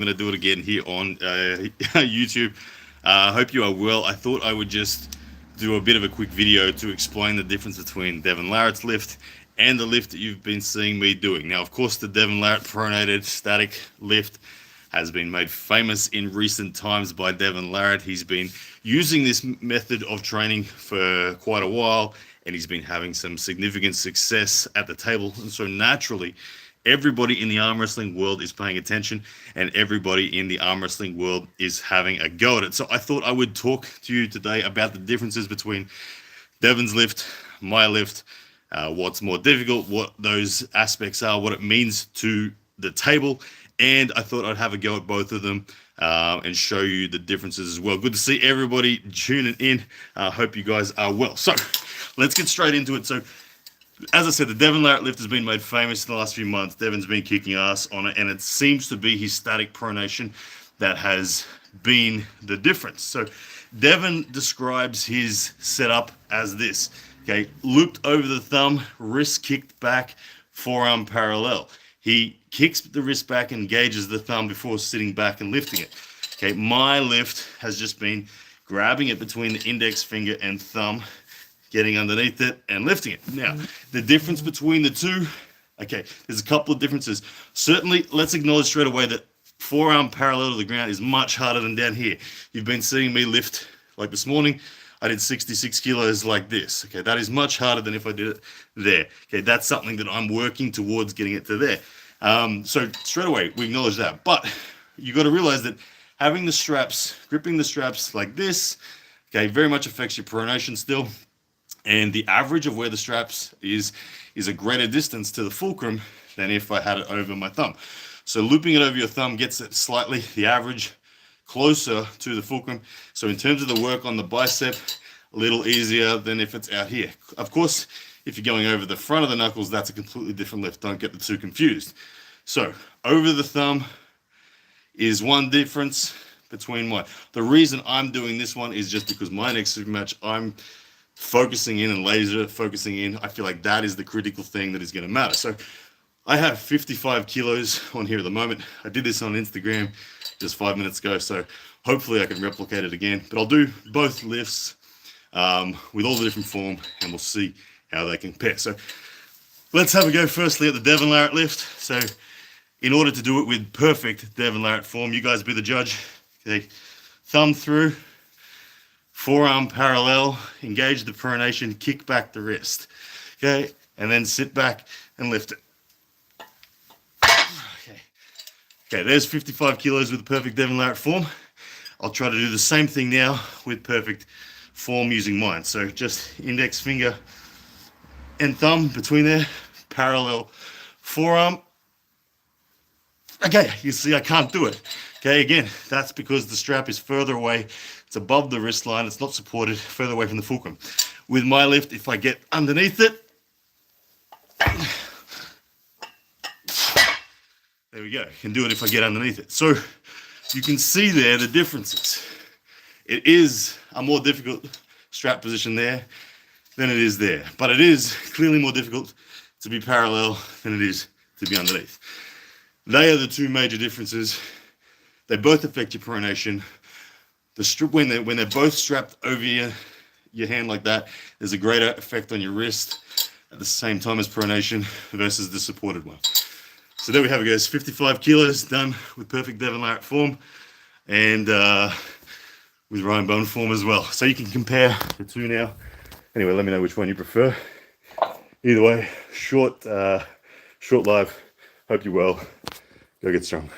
going to do it again here on YouTube. Hope you are well. I thought I would just do a bit of a quick video to explain the difference between Devon Larratt's lift and the lift that you've been seeing me doing. Now, of course, the Devon Larratt pronated static lift has been made famous in recent times by Devon Larratt. He's been using this method of training for quite a while, and he's been having some significant success at the table. And so naturally, everybody in the arm wrestling world is paying attention, and everybody in the arm wrestling world is having a go at it. So I thought I would talk to you today about the differences between Devon's lift, my lift, what's more difficult, what those aspects are, what it means to the table, and I thought I'd have a go at both of them and show you the differences as well. Good to see everybody tuning in. Hope you guys are well. So let's get straight into it. So as I said, the Devon Larratt lift has been made famous in the last few months. Devon's been kicking ass on it, and it seems to be his static pronation that has been the difference. So Devon describes his setup as this. Okay, looped over the thumb, wrist kicked back, forearm parallel. He kicks the wrist back, engages the thumb before sitting back and lifting it. Okay, my lift has just been grabbing it between the index finger and thumb, getting underneath it and lifting it. Now, the difference between the two, okay, there's a couple of differences. Certainly, let's acknowledge straight away that forearm parallel to the ground is much harder than down here. You've been seeing me lift, like this morning, I did 66 kilos like this. Okay, that is much harder than if I did it there. Okay, that's something that I'm working towards getting it to there. So straight away, we acknowledge that. But you got to realize that having the straps, gripping the straps like this, okay, very much affects your pronation still. And the average of where the straps is a greater distance to the fulcrum than if I had it over my thumb. So looping it over your thumb gets it slightly, the average, closer to the fulcrum. So in terms of the work on the bicep, a little easier than if it's out here. Of course, if you're going over the front of the knuckles, that's a completely different lift. Don't get the two confused. So over the thumb is one difference between mine. The reason I'm doing this one is just because my next super match, I'm focusing in and laser focusing in. I feel like that is the critical thing that is going to matter. So I have 55 kilos on here at the moment. I did this on Instagram just 5 minutes ago, so hopefully I can replicate it again. But I'll do both lifts with all the different form, and we'll see how they compare. So let's have a go firstly at the Devon Larratt lift. So in order to do it with perfect Devon Larratt form, you guys be the judge. Okay, thumb through, forearm parallel, engage the pronation, kick back the wrist. Okay, and then sit back and lift it. Okay, there's 55 kilos with the perfect Devon Larratt form. I'll try to do the same thing now with perfect form using mine. So just index finger and thumb between there, parallel forearm. Okay, you see I can't do it. Okay, again, that's because the strap is further away. It's above the wrist line. It's not supported, further away from the fulcrum. With my lift, if I get underneath it, there we go. I can do it if I get underneath it. So you can see there the differences. It is a more difficult strap position there than it is there. But it is clearly more difficult to be parallel than it is to be underneath. They are the two major differences. They both affect your pronation. The strip, when they're both strapped over your hand like that, there's a greater effect on your wrist at the same time as pronation versus the supported one. So there we have it, guys. 55 kilos done with perfect Devon Larratt form and with Ryan Bone form as well. So you can compare the two now. Anyway, let me know which one you prefer. Either way, short live. Hope you're well. Go get strong.